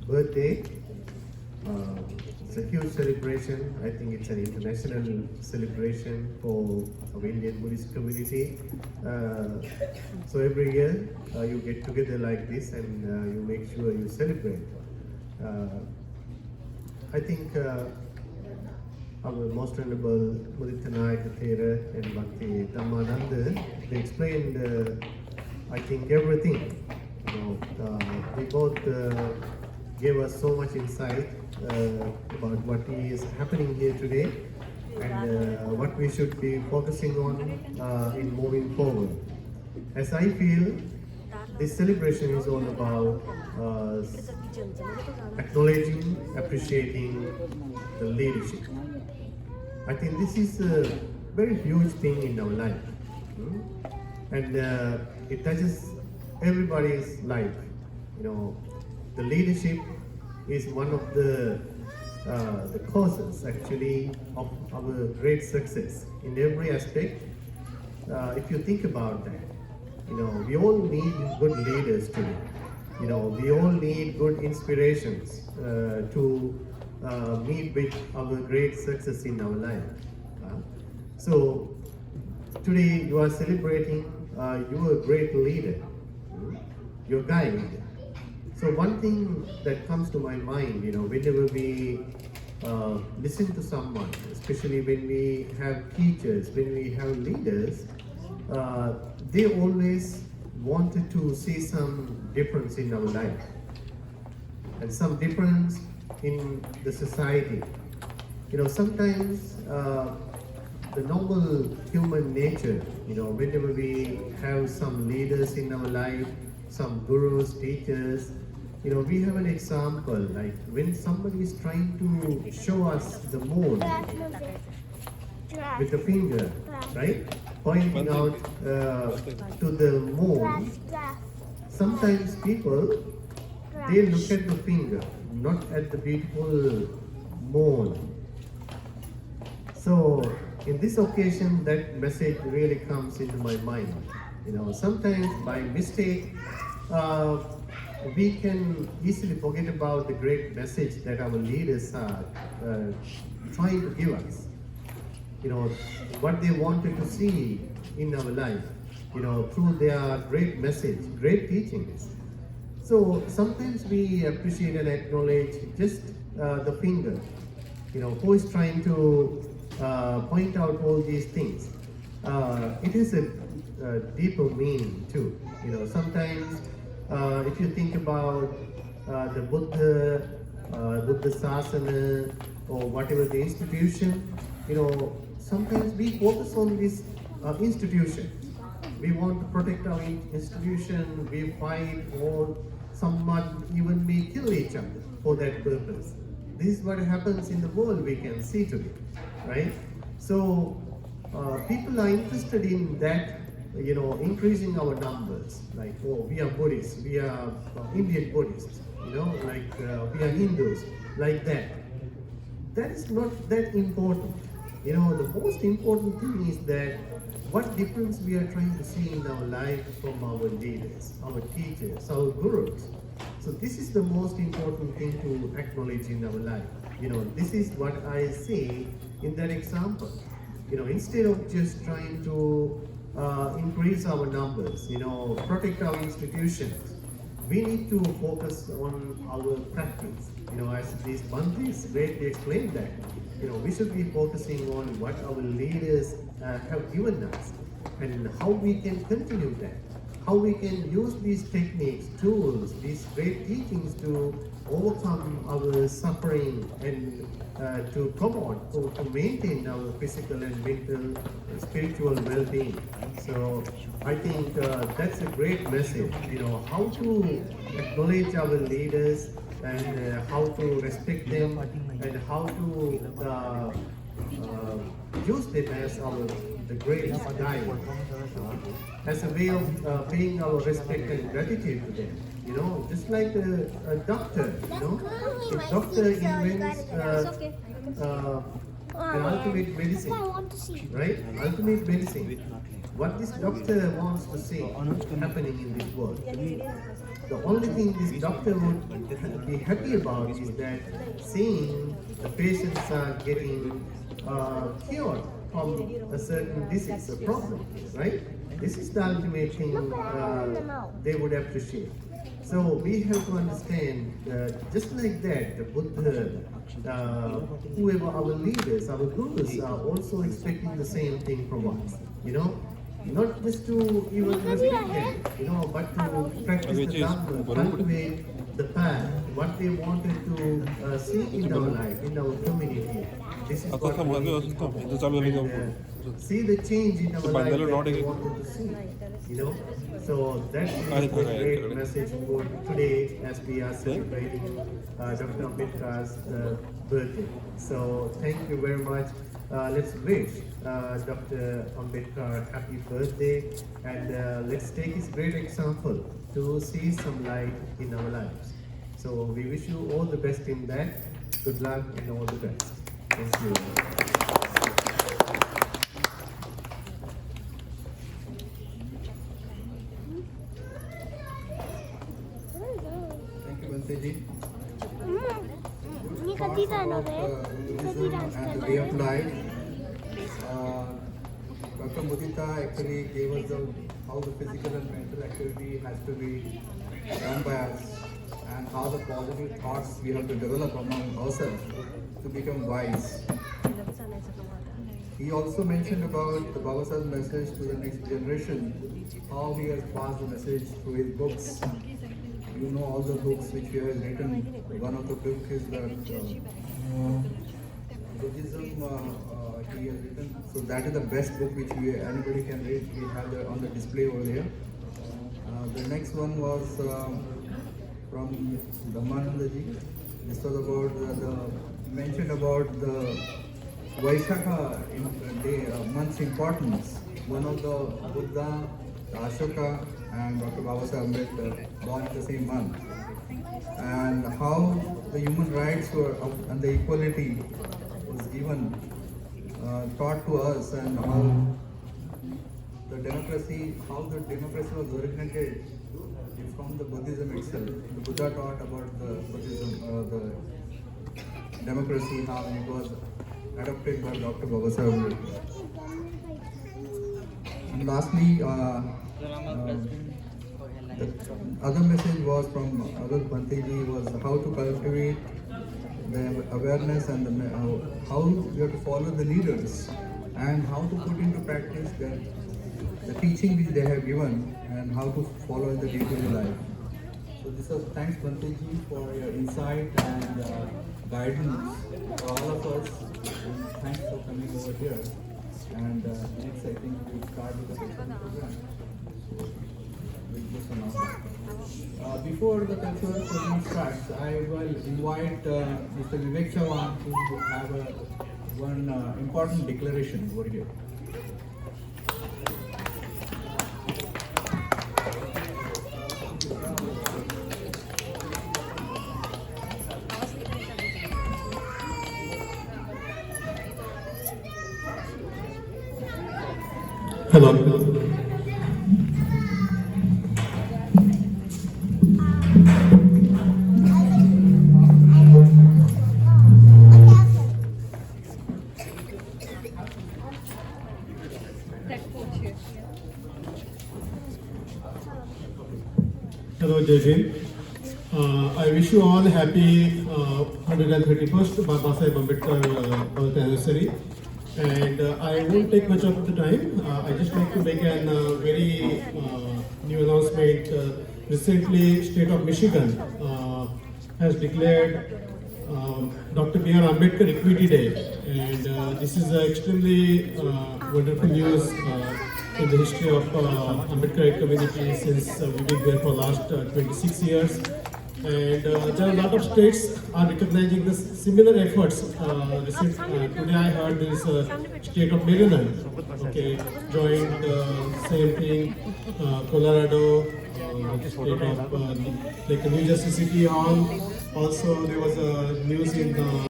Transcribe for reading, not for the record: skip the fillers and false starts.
birthday. It's a huge celebration. I think it's an international celebration for our Indian Buddhist community. So every year you get together like this and you make sure you celebrate. I think our most honorable Mudita Nayaka Thera and Bhante Dhammananda, they explained, I think, everything. They both gave us so much insight about what is happening here today and what we should be focusing on in moving forward. As I feel, this celebration is all about acknowledging, appreciating the leadership. I think this is a very huge thing in our life, and it touches everybody's life. The leadership is one of the causes actually of our great success in every aspect. If you think about that, we all need good leaders today. We all need good inspirations to meet with our great success in our life. So today you are celebrating your great leader, your guide. So one thing that comes to my mind, whenever we listen to someone, especially when we have teachers, when we have leaders, they always wanted to see some difference in our life and some difference in the society. Sometimes the normal human nature, whenever we have some leaders in our life, some gurus, teachers, we have an example, like when somebody is trying to show us the moon with the finger, right? Pointing out to the moon. Sometimes people, they look at the finger, not at the beautiful moon. So in this occasion, that message really comes into my mind. Sometimes by mistake, we can easily forget about the great message that our leaders are trying to give us. What they wanted to see in our life, through their great message, great teachings. So sometimes we appreciate and acknowledge just the finger, who is trying to point out all these things. It is a deeper meaning too. Sometimes if you think about the Buddha Sasana or whatever the institution, sometimes we focus on this institution. We want to protect our institution, we fight, or someone even may kill each other for that purpose. This is what happens in the world we can see today, right? So people are interested in that, increasing our numbers, like, we are Buddhists, we are Indian Buddhists, we are Hindus, like that. That is not that important. The most important thing is that what difference we are trying to see in our life from our leaders, our teachers, our gurus. So this is the most important thing to acknowledge in our life. This is what I see in that example. Instead of just trying to increase our numbers, protect our institutions, we need to focus on our practice. As these Bhantes greatly explained that, we should be focusing on what our leaders have given us and how we can continue that, how we can use these techniques, tools, these great teachings to overcome our suffering and to promote, to maintain our physical and mental, spiritual well-being. So I think that's a great message, how to acknowledge our leaders and how to respect them and how to use them as the greatest guide, as a way of paying our respect and gratitude to them. Just like a doctor, if doctor invents an ultimate medicine, right? Ultimate medicine. What this doctor wants to see happening in this world. The only thing this doctor would be happy about is that seeing the patients are getting cured from a certain disease, a problem, right? This is the ultimate thing they would appreciate. So we have to understand, just like that, the Buddha, whoever our leaders, our gurus are also expecting the same thing from us. Not just to even respect them, but to practice the Dhamma, cultivate the path, what they wanted to see in our life, in our community. This is what we need to see the change in our life that we wanted to see. So that is a great message for today as we are celebrating Dr. Ambedkar's birthday. So thank you very much. Let's wish Dr. Ambedkar happy birthday, and let's take his great example to see some light in our lives. So we wish you all the best in that. Good luck and all the best. Thank you. Thank you, Bhante ji. ये कभी जाना है कभी dance And the करना way of है life. Dr. Mudita actually gave us how the physical and mental activity has to be done by us, and how the positive thoughts we have to develop among ourselves to become wise. He also mentioned about the Baba Sahib's message to the next generation, how he has passed the message through his books. You know all the books which he has written. One of the books is the Buddhism he has written. So that is the best book which anybody can read. We have that on the display over here. The next one was from Dhammananda ji. This was about mentioned about the Vaishakha day, month's importance. One of the Buddha, Ashoka, and Dr. Baba Sahib Ambedkar born in the same month, and how the human rights and the equality was given, taught to us, and how the democracy was originated from the Buddhism itself. The Buddha taught about the Buddhism, the democracy, how it was adopted by Dr. Baba Sahib Ambedkar. And lastly, the other message was from Bhante ji was how to cultivate the awareness and how you have to follow the leaders, and how to put into practice the teaching which they have given, and how to follow in the day-to-day life. So this was thanks Bhante ji for your insight and guidance for all of us. And thanks for coming over here. And next I think we'll start with the cultural program. So we'll just announce. Before the cultural program starts, I will invite Mr. Vivek Chavan to have one important declaration over here. Hello. Hello, Jai. I wish you all happy 131st Baba Sahib Ambedkar birth anniversary. And I won't take much of the time. I just like to make a very new announcement. Recently, State of Michigan has declared Dr. Vihara Ambedkar Equity Day, and this is extremely wonderful news in the history of Ambedkar community, since we've been there for last 26 years. And there are a lot of states are recognizing the similar efforts. Today I heard this state of Maryland, joined same thing. Colorado, state of like New Jersey City. Also there was a news in